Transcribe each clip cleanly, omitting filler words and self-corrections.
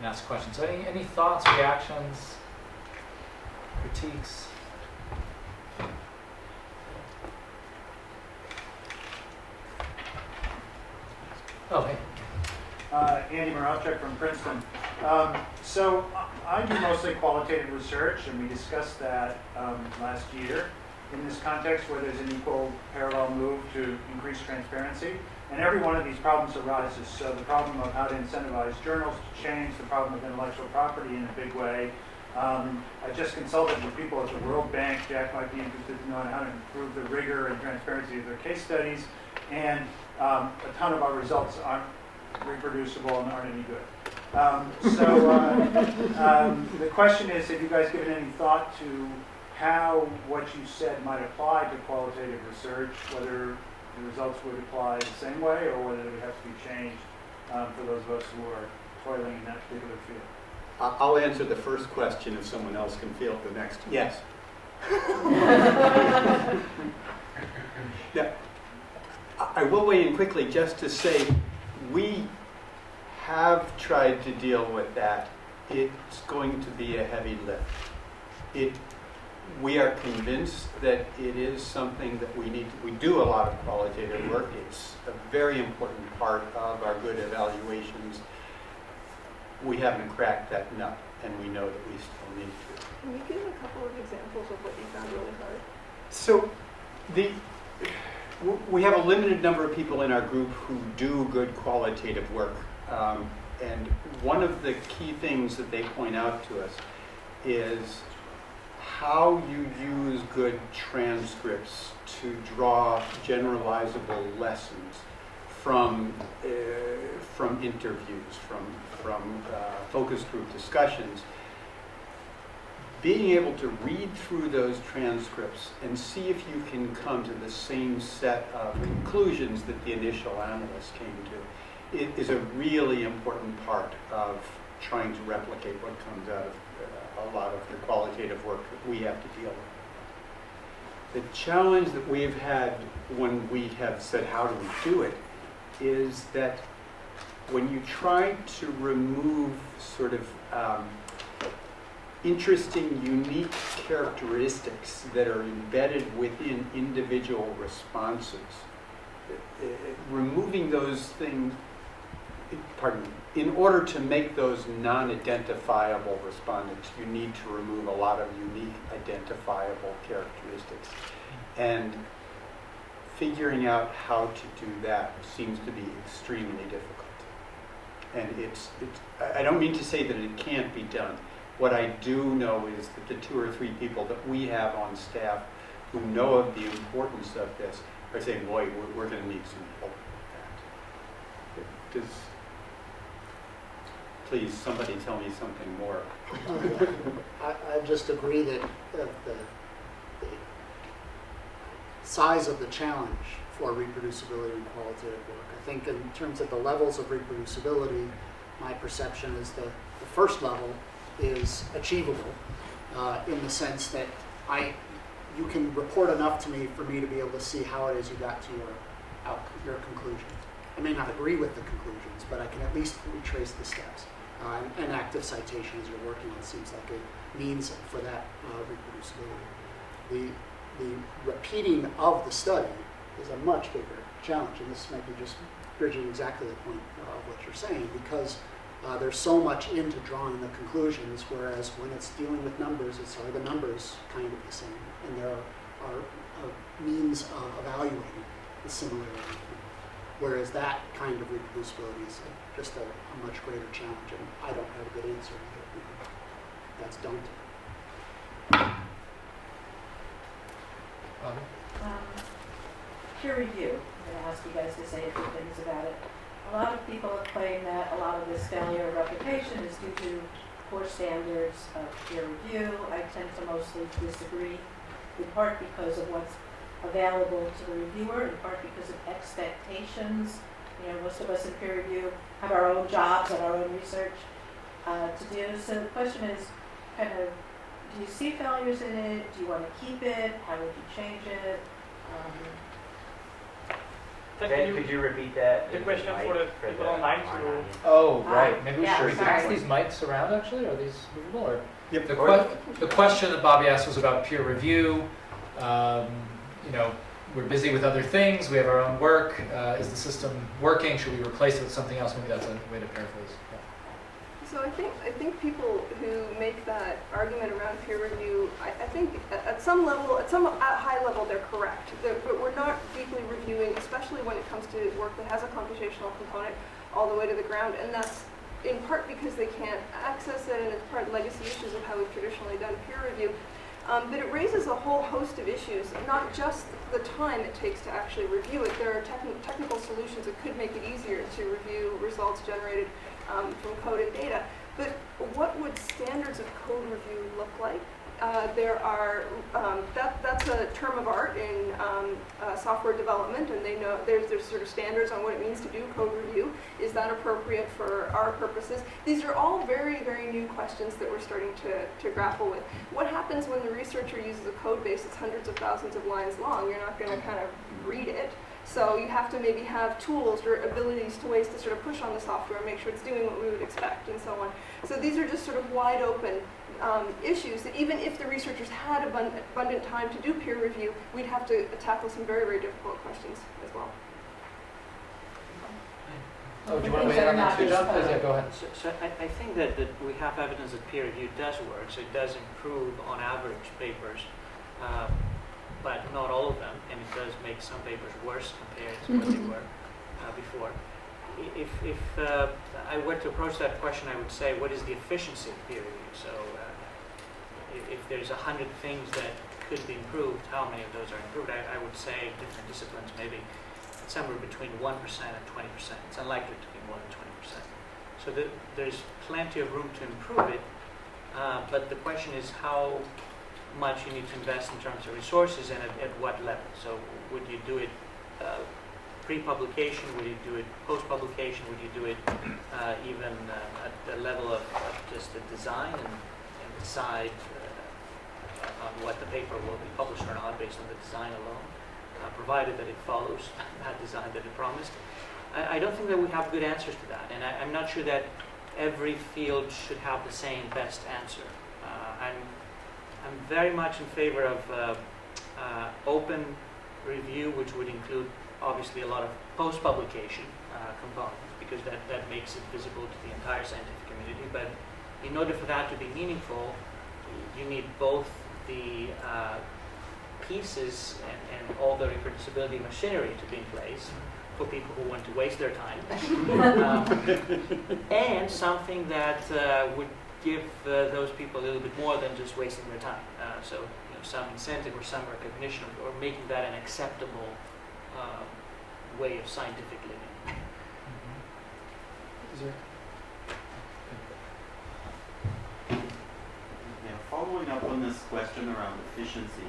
and ask questions. So any thoughts, reactions, critiques? Oh, hey. Andy Moralchuk from Princeton. So I do mostly qualitative research, and we discussed that last year in this context where there's an equal parallel move to increase transparency. And every one of these problems arises. So the problem of how to incentivize journals to change, the problem of intellectual property in a big way. I just consulted with people at the World Bank. Jack might be interested to know how to improve the rigor and transparency of their case studies. And a ton of our results aren't reproducible and aren't any good. The question is, have you guys given any thought to how what you said might apply to qualitative research, whether the results would apply the same way or whether they would have to be changed for those of us who are toiling in that particular field? I'll answer the first question if someone else can field the next. Yes. Yeah. I will weigh in quickly just to say we have tried to deal with that. It's going to be a heavy lift. We are convinced that it is something that we need to, we do a lot of qualitative work. It's a very important part of our good evaluations. We haven't cracked that nut, and we know that we still need to. Can you give a couple of examples of what you found really hard? So we have a limited number of people in our group who do good qualitative work. And one of the key things that they point out to us is how you use good transcripts to draw generalizable lessons from interviews, from focus group discussions. Being able to read through those transcripts and see if you can come to the same set of conclusions that the initial analysts came to, it is a really important part of trying to replicate what comes out of a lot of the qualitative work that we have to deal with. The challenge that we've had when we have said how do we do it is that when you try to remove sort of interesting, unique characteristics that are embedded within individual responses, removing those things, in order to make those non-identifiable respondents, you need to remove a lot of unique identifiable characteristics. And figuring out how to do that seems to be extremely difficult. And I don't mean to say that it can't be done. What I do know is that the 2 or 3 people that we have on staff who know of the importance of this are saying, boy, we're going to need some help with that. Please, somebody tell me something more. I just agree that the size of the challenge for reproducibility in qualitative work. I think in terms of the levels of reproducibility, my perception is the first level is achievable in the sense that you can report enough to me for me to be able to see how it is you got to your conclusion. I may not agree with the conclusions, but I can at least retrace the steps. An active citation as you're working on seems like a means for that reproducibility. The repeating of the study is a much bigger challenge, and this might be just bridging exactly the point of what you're saying, because there's so much into drawing the conclusions, whereas when it's dealing with numbers, are the numbers kind of the same, and there are means of evaluating the similarity. Whereas that kind of reproducibility is just a much greater challenge, and I don't have a good answer either. That's daunting. Peer review. I'm going to ask you guys to say a few things about it. A lot of people have claimed that a lot of this failure of replication is due to poor standards of peer review. I tend to mostly disagree, in part because of what's available to the reviewer, in part because of expectations. You know, most of us in peer review have our own jobs and our own research to do. So the question is kind of, do you see failures in it? Do you want to keep it? How would you change it? Then could you repeat that? the in question mic for the people online to- audience? Oh, right, maybe we yeah, should, we can sorry. pass these mics around actually, are these movable or? Yep. The question that Bobby asked was about peer review. You know, we're busy with other things, we have our own work, is the system working, should we replace it with something else? Maybe that's a way to paraphrase. So I think people who make that argument around peer review, I think at some level, at high level, they're correct. But we're not deeply reviewing, especially when it comes to work that has a computational component all the way to the ground, and that's in part because they can't access it, and it's part of legacy issues of how we've traditionally done peer review. But it raises a whole host of issues, not just the time it takes to actually review it. There are technical solutions that could make it easier to review results generated from code and data. But what would standards of code review look like? That's a term of art in software development, and they know there's sort of standards on what it means to do code review. Is that appropriate for our purposes? These are all very, very new questions that we're starting to grapple with. What happens when the researcher uses a code base that's hundreds of thousands of lines long? You're not going to kind of read it. So you have to maybe have tools or abilities to ways to sort of push on the software and make sure it's doing what we would expect and so on. So these are just sort of wide open issues that even if the researchers had abundant time to do peer review, we'd have to tackle some very, very difficult questions as well. Oh, do you want to weigh in on that too, John? Please, yeah, go ahead. So I think that we have evidence that peer review does work, so it does improve on average papers, but not all of them, and it does make some papers worse compared to what they were before. If I were to approach that question, I would say, what is the efficiency of peer review? So if there's 100 things that could be improved, how many of those are improved? I would say different disciplines, maybe somewhere between 1% and 20%. It's unlikely to be more than 20%. So there's plenty of room to improve it, but the question is how much you need to invest in terms of resources and at what level. So would you do it pre-publication? Would you do it post-publication? Would you do it even at the level of just the design and decide on what the paper will be published or not based on the design alone, provided that it follows that design that it promised? I don't think that we have good answers to that, and I'm not sure that every field should have the same best answer. I'm very much in favor of open review, which would include obviously a lot of post-publication components, because that makes it visible to the entire scientific community. But in order for that to be meaningful, you need both the pieces and all the reproducibility machinery to be in place for people who want to waste their time, and something that would give those people a little bit more than just wasting their time. So some incentive or some recognition, or making that an acceptable way of scientific living. Is there? Yeah, following up on this question around efficiency,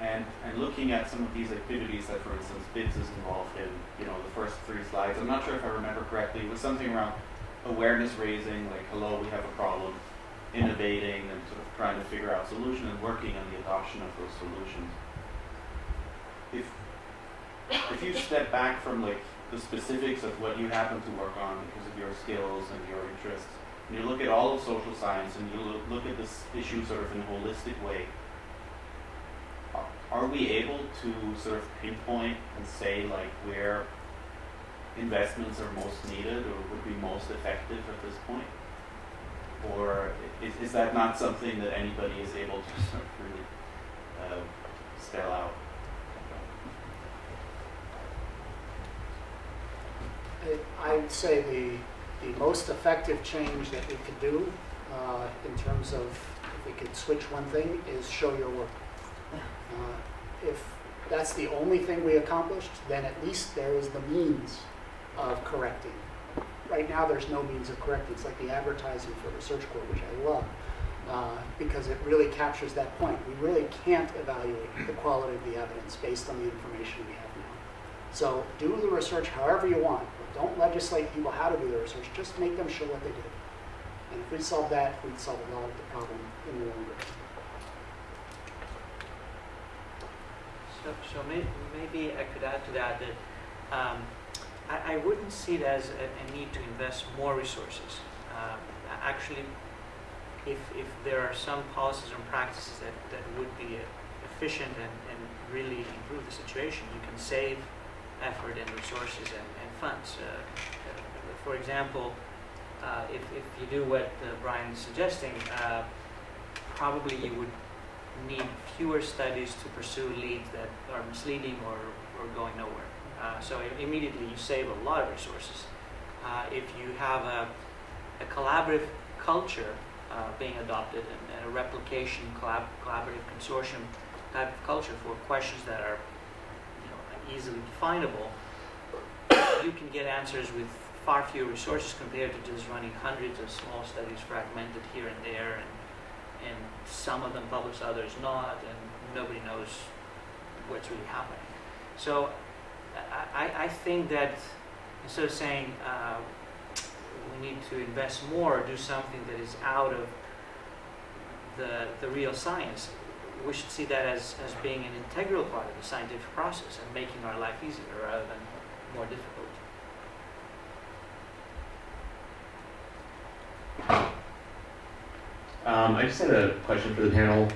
and looking at some of these activities that, for instance, BITSS is involved in, the first 3 slides, I'm not sure if I remember correctly, it was something around awareness raising, like, hello, we have a problem, innovating and sort of trying to figure out solutions and working on the adoption of those solutions. If you step back from like the specifics of what you happen to work on because of your skills and your interests, and you look at all of social science and you look at this issue sort of in a holistic way, are we able to sort of pinpoint and say like where investments are most needed or would be most effective at this point? Or is that not something that anybody is able to sort of really spell out? I'd say the most effective change that we could do in terms of if we could switch one thing is show your work. If that's the only thing we accomplished, then at least there is the means of correcting. Right now there's no means of correcting. It's like the advertising for ResearchCorp, which I love, because it really captures that point. We really can't evaluate the quality of the evidence based on the information we have now. So do the research however you want, but don't legislate people how to do the research, just make them show what they did. And if we solve that, we'd solve a lot of the problem in the long run. So maybe I could add to that I wouldn't see it as a need to invest more resources. Actually, if there are some policies and practices that would be efficient and really improve the situation, you can save effort and resources and funds. For example, if you do what Brian is suggesting, probably you would need fewer studies to pursue leads that are misleading or going nowhere. So immediately you save a lot of resources. If you have a collaborative culture being adopted and a replication collaborative consortium type of culture for questions that are easily definable, you can get answers with far fewer resources compared to just running hundreds of small studies fragmented here and there, and some of them publish, others not, and nobody knows what's really happening. So I think that instead of saying we need to invest more, do something that is out of the real science, we should see that as being an integral part of the scientific process and making our life easier rather than more difficult. I just had a question for the panel.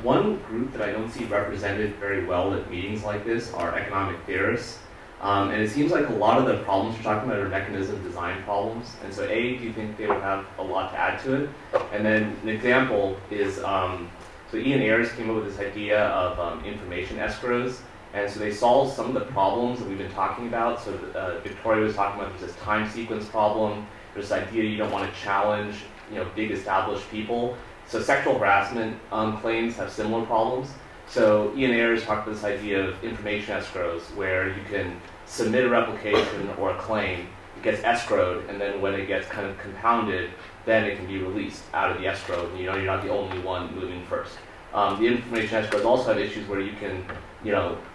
One group that I don't see represented very well at meetings like this are economic theorists. And it seems like a lot of the problems you're talking about are mechanism design problems. And so A, do you think they would have a lot to add to it? And then an example is, so Ioannidis came up with this idea of information escrows. And so they solved some of the problems that we've been talking about. So Victoria was talking about this time sequence problem. There's this idea you don't want to challenge big established people. So sexual harassment claims have similar problems. So Ioannidis talked about this idea of information escrows, where you can submit a replication or a claim, it gets escrowed, and then when it gets kind of compounded, then it can be released out of the escrow, and you're not the only one moving first. The information escrows also have issues where you can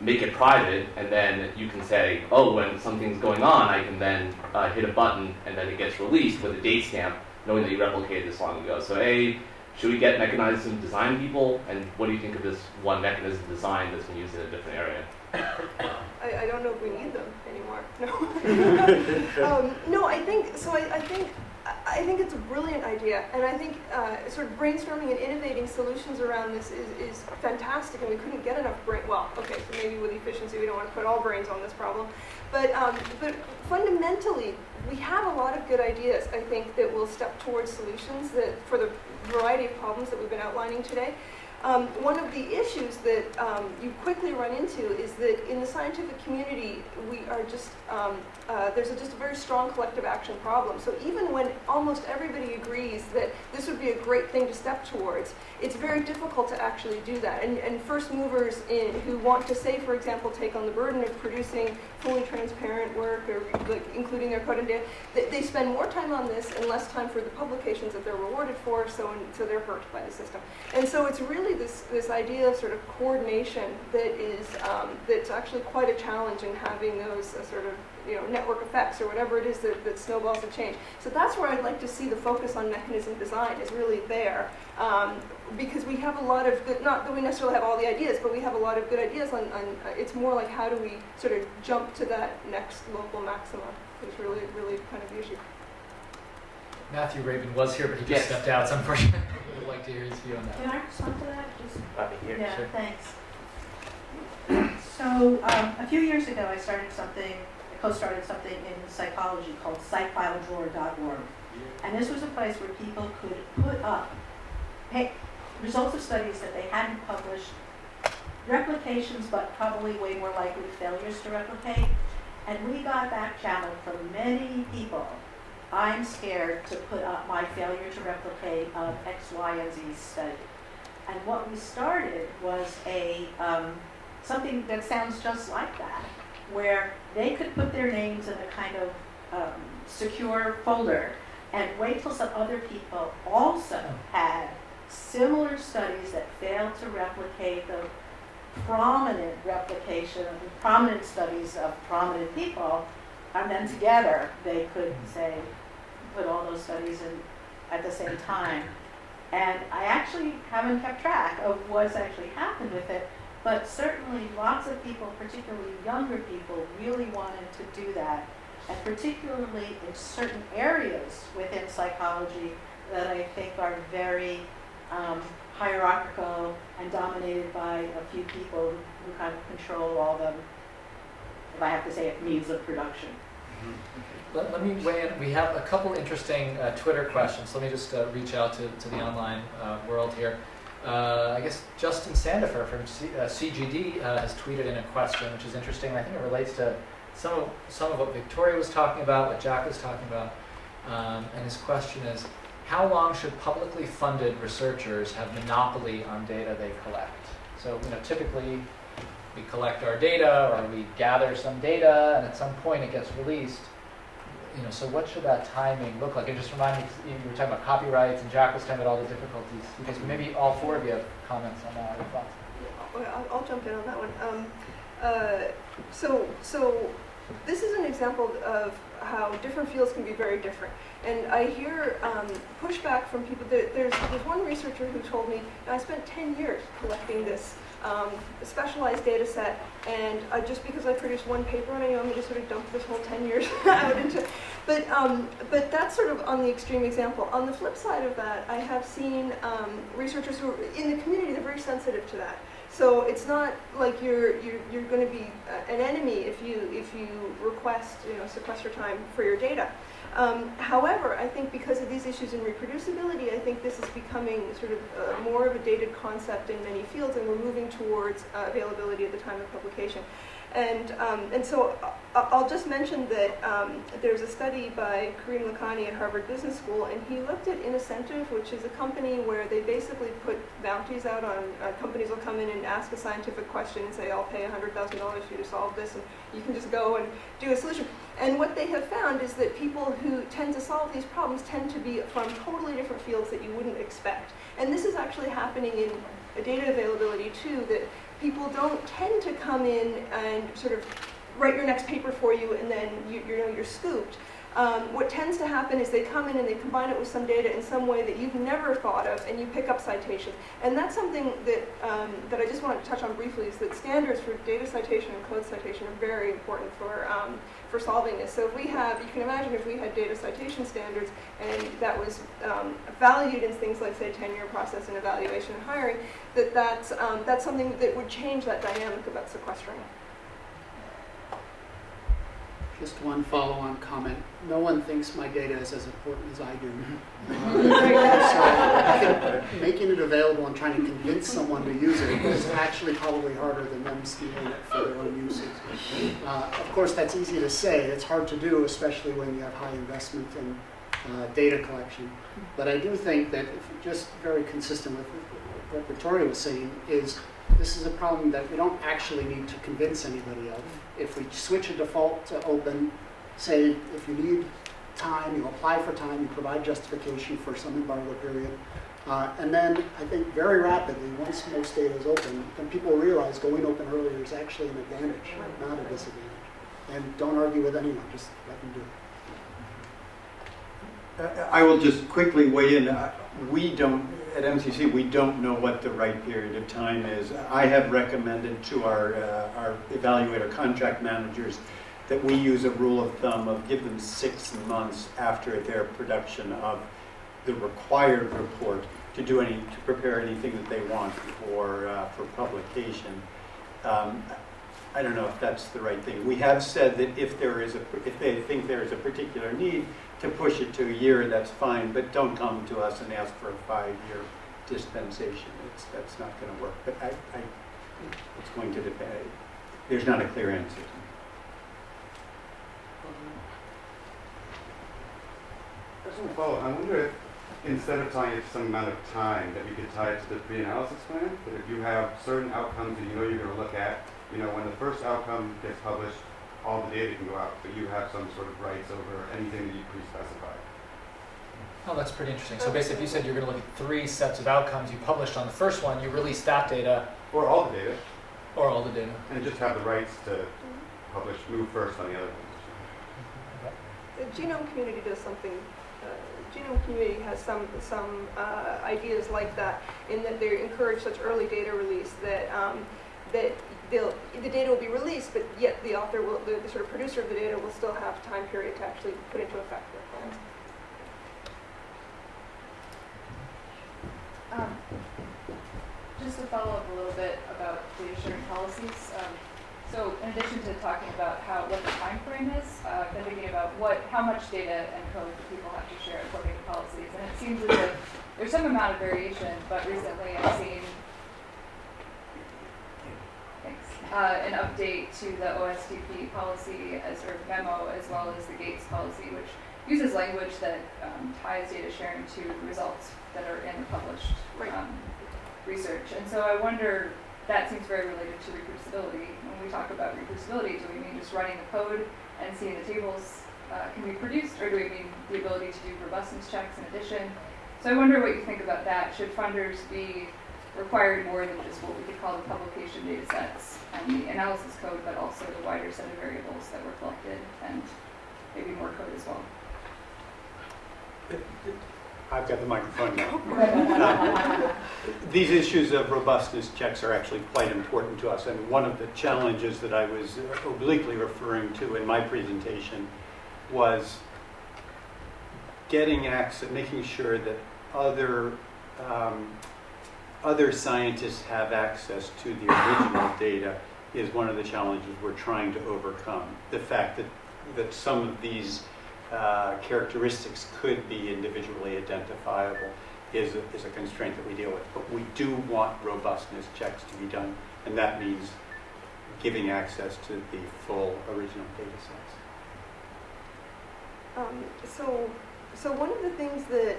make it private, and then you can say, oh, when something's going on, I can then hit a button, and then it gets released with a date stamp, knowing that you replicated this long ago. So A, should we get mechanism design people? And what do you think of this one mechanism design that's been used in a different area? I don't know if we need them anymore. No, I think so. I think it's a brilliant idea, and I think sort of brainstorming and innovating solutions around this is fantastic, and we couldn't get enough brain. Well, okay, so maybe with efficiency we don't want to put all brains on this problem, but fundamentally we have a lot of good ideas, I think, that will step towards solutions that for the variety of problems that we've been outlining today. One of the issues that you quickly run into is that in the scientific community, we are just, there's just a very strong collective action problem. So even when almost everybody agrees that this would be a great thing to step towards, it's very difficult to actually do that. And first movers who want to, say, for example, take on the burden of producing fully transparent work or including their code and data, they spend more time on this and less time for the publications that they're rewarded for, so they're hurt by the system. And so it's really this idea of sort of coordination that is that's actually quite a challenge in having those sort of network effects or whatever it is that snowballs the change. So that's where I'd like to see the focus on mechanism design is really there, because we have a lot of good, not that we necessarily have all the ideas, but we have a lot of good ideas on it's more like how do we sort of jump to that next local maxima is really kind of the issue. Matthew Rabin was here, but he just Yes. stepped out, so unfortunately I would like to hear his view on that. Can I respond to that? Just Here. Sure. thanks. So a few years ago, I co-started something in psychology called psychfiledrawer.org. And this was a place where people could put up results of studies that they hadn't published, replications, but probably way more likely failures to replicate. And we got back channel from many people. I'm scared to put up my failure to replicate of X, Y, and Z study. And what we started was something that sounds just like that, where they could put their names in a kind of secure folder and wait till some other people also had similar studies that failed to replicate the prominent replication of the prominent studies of prominent people, and then together they could say, put all those studies in at the same time. And I actually haven't kept track of what's actually happened with it, But certainly lots of people, particularly younger people, really wanted to do that. And particularly in certain areas within psychology that I think are very hierarchical and dominated by a few people who kind of control all the, if I have to say it, means of production. Let me weigh in. We have a couple interesting Twitter questions. Let me just reach out to the online world here. I guess Justin Sandifer from CGD has tweeted in a question, which is interesting. I think it relates to some of what Victoria was talking about, what Jack was talking about. And his question is, how long should publicly funded researchers have monopoly on data they collect? So, typically we collect our data or we gather some data, and at some point it gets released. So what should that timing look like? It just reminded me, you were talking about copyrights, and Jack was talking about all the difficulties. Because maybe all four of you have comments on that or thoughts. I'll jump in on that one. So this is an example of how different fields can be very different. And I hear pushback from people. There's one researcher who told me, I spent 10 years collecting this specialized data set, and just because I produced one paper on it, you want me to sort of dump this whole 10 years out into it. But that's sort of on the extreme example. On the flip side of that, I have seen researchers who are in the community, they're very sensitive to that. So it's not like you're going to be an enemy if you request sequester time for your data. However, I think because of these issues in reproducibility, I think this is becoming sort of more of a dated concept in many fields, and we're moving towards availability at the time of publication. And so I'll just mention that there's a study by Karim Lakhani at Harvard Business School, and he looked at Innocentive, which is a company where they basically put bounties out on companies will come in and ask a scientific question and say, I'll pay $100,000 for you to solve this, and you can just go and do a solution. And what they have found is that people who tend to solve these problems tend to be from totally different fields that you wouldn't expect. And this is actually happening in data availability too, that people don't tend to come in and sort of write your next paper for you and then you're scooped. What tends to happen is they come in and they combine it with some data in some way that you've never thought of, and you pick up citations. And that's something that I just wanted to touch on briefly, is that standards for data citation and code citation are very important for solving this. So if we have, you can imagine if we had data citation standards and that was valued in things like, say, tenure process and evaluation and hiring, that's something that would change that dynamic about sequestering. Just one follow-on comment. No one thinks my data is as important as I do. So I think making it available and trying to convince someone to use it is actually probably harder than them stealing it for their own uses. Of course, that's easy to say. It's hard to do, especially when you have high investment in data collection. But I do think that, just very consistent with what Victoria was saying, is this is a problem that we don't actually need to convince anybody of. If we switch a default to open, say if you need time, you apply for time, you provide justification for some embargo period, and then I think very rapidly, once most data is open, then people realize going open earlier is actually an advantage, not a disadvantage. And don't argue with anyone, just let them do it. I will just quickly weigh in. We don't, at MCC, we don't know what the right period of time is. I have recommended to our evaluator contract managers that we use a rule of thumb of give them 6 months after their production of the required report to prepare anything that they want for publication. I don't know if that's the right thing. We have said that if they think there is a particular need to push it to a year, that's fine, but don't come to us and ask for a 5-year dispensation. That's not going to work. But it's going to depend. There's not a clear answer. I just want to follow. I wonder if instead of tying it to some amount of time, that we could tie it to the pre-analysis plan. That if you have certain outcomes that you know you're going to look at, when the first outcome gets published, all the data can go out, but you have some sort of rights over anything that you pre-specify. Oh, that's pretty interesting. So basically, if you said you're going to look at 3 sets of outcomes, you published on the first one, you release that data. Or all the data. Or all the data. And just have the rights to move first on the other ones. The genome community does something. Genome community has some ideas like that, in that they encourage such early data release that that the data will be released, but yet the author will, the sort of producer of the data will still have time period to actually put into effect their plans. Just to follow up a little bit about data sharing policies. So in addition to talking about what the time frame is, I've been thinking about how much data and code do people have to share according to policies. And it seems as if there's some amount of variation, but recently I've seen an update to the OSTP policy or memo, as well as the Gates policy, which uses language that ties data sharing to results that are in the published research. And so I wonder, that seems very related to reproducibility. When we talk about reproducibility, do we mean just running the code and seeing the tables can be produced, or do we mean the ability to do robustness checks in addition? So I wonder what you think about that. Should funders be required more than just what we could call the publication data sets and the analysis code, but also the wider set of variables that were collected, and maybe more code as well? I've got the microphone now. These issues of robustness checks are actually quite important to us, and one of the challenges that I was obliquely referring to in my presentation was getting access, making sure that other scientists have access to the original data is one of the challenges we're trying to overcome. The fact that some of these characteristics could be individually identifiable is a constraint that we deal with. But we do want robustness checks to be done, and that means giving access to the full original data sets. So one of the things that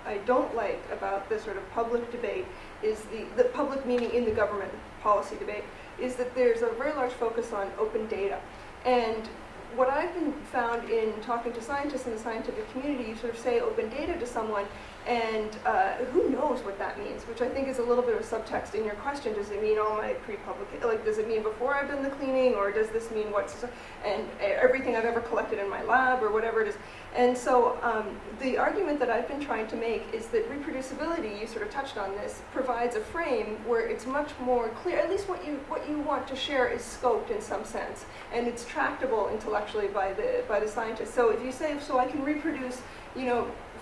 I don't like about this sort of public debate is the public meaning in the government policy debate is that there's a very large focus on open data. And what I've been found in talking to scientists in the scientific community, you sort of say open data to someone, and who knows what that means, which I think is a little bit of subtext in your question. Does it mean all my pre-publication, like does it mean before I've done the cleaning, or does this mean and everything I've ever collected in my lab, or whatever it is? And so the argument that I've been trying to make is that reproducibility, you sort of touched on this, provides a frame where it's much more clear, at least what you want to share is scoped in some sense, and it's tractable intellectually by the scientist. So if you say, so I can reproduce,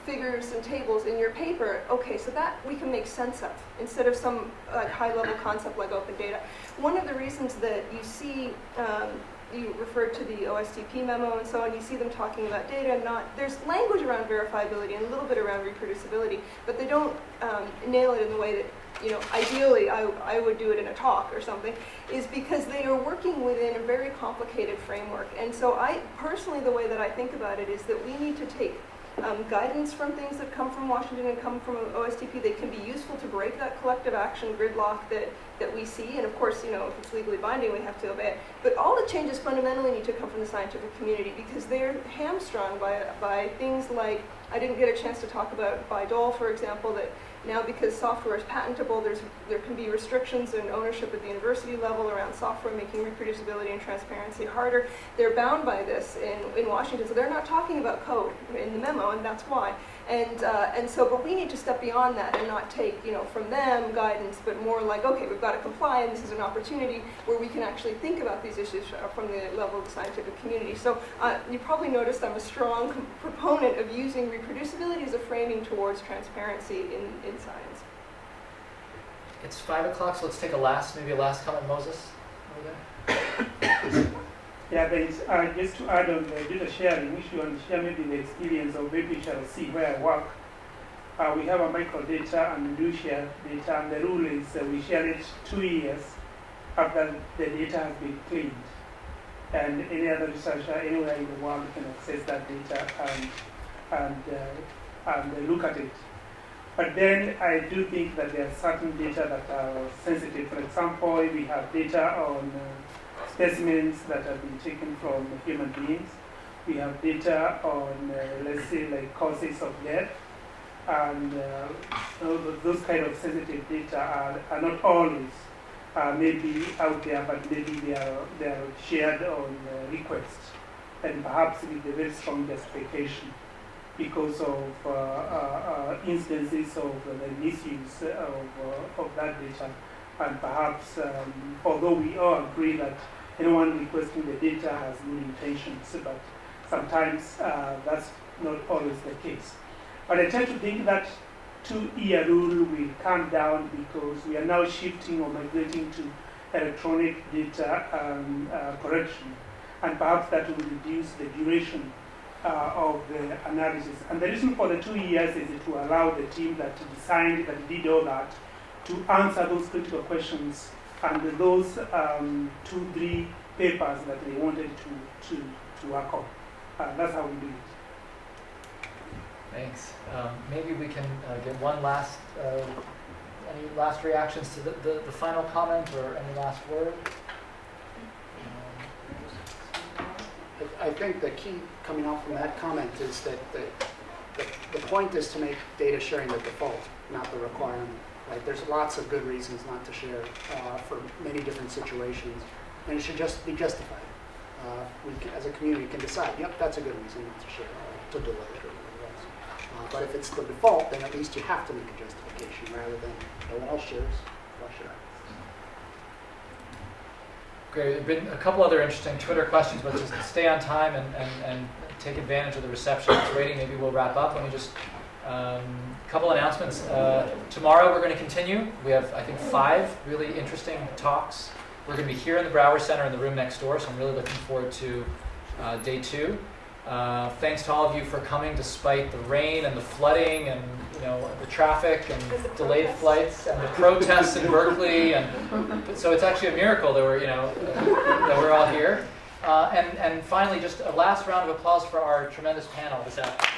figures and tables in your paper, okay, so that we can make sense of, instead of some high-level concept like open data. One of the reasons that you see, you referred to the OSTP memo and so on, you see them talking about data, there's language around verifiability and a little bit around reproducibility, but they don't nail it in the way that, ideally I would do it in a talk or something, is because they are working within a very complicated framework. And so personally, the way that I think about it is that we need to take guidance from things that come from Washington and come from OSTP. They can be useful to break that collective action gridlock that we see. And of course, if it's legally binding, we have to obey it. But all the changes fundamentally need to come from the scientific community, because they're hamstrung by things like, I didn't get a chance to talk about by Dole, for example, that now because software is patentable, there can be restrictions in ownership at the university level around software, making reproducibility and transparency harder. They're bound by this in Washington, so they're not talking about code in the memo, and that's why. But we need to step beyond that and not take, from them guidance, but more like, okay, we've got to comply, and this is an opportunity where we can actually think about these issues from the level of the scientific community. So you probably noticed I'm a strong proponent of using reproducibility as a framing towards transparency in science. It's 5 o'clock, so let's take maybe a last comment, Moses, over there. Yeah, just to add on the data sharing issue and share maybe the experience of maybe shall see where I work. We have a microdata and we do share data, and the rule is we share it 2 years after the data has been cleaned. And any other researcher anywhere in the world can access that data and look at it. But then I do think that there are certain data that are sensitive. For example, we have data on specimens that have been taken from human beings. We have data on, let's say, like causes of death. And those kind of sensitive data are not always maybe out there, but maybe they are shared on request, and perhaps with a very strong justification because of instances of the misuse of that data. And perhaps, although we all agree that anyone requesting the data has good intentions, but sometimes that's not always the case. But I tend to think that 2-year rule will come down because we are now shifting or migrating to electronic data correction, and perhaps that will reduce the duration of the analysis. And the reason for the 2 years is to allow the team that designed, that did all that, to answer those critical questions and those 2-3 papers that they wanted to work on. That's how we do it. Thanks. Maybe we can get one last, any last reactions to the final comment or any last word? I think the key coming off from that comment is that the point is to make data sharing the default, not the requirement. Right? There's lots of good reasons not to share for many different situations, and it should just be justified. We can, as a community, can decide, yep, that's a good reason not to share, to delay it or whatever else. But if it's the default, then at least you have to make a justification rather than no one else shares, why should I? Great. There have been a couple other interesting Twitter questions, but just stay on time and take advantage of the reception that's waiting. Maybe we'll wrap up. Let me just, couple announcements. Tomorrow we're going to continue. We have, I think, 5 really interesting talks. We're going to be here in the Brower Center in the room next door, so I'm really looking forward to day 2. Thanks to all of you for coming despite the rain and the flooding and the traffic and delayed flights and the protests in Berkeley, and so it's actually a miracle that we're all here. And finally, just a last round of applause for our tremendous panel this afternoon.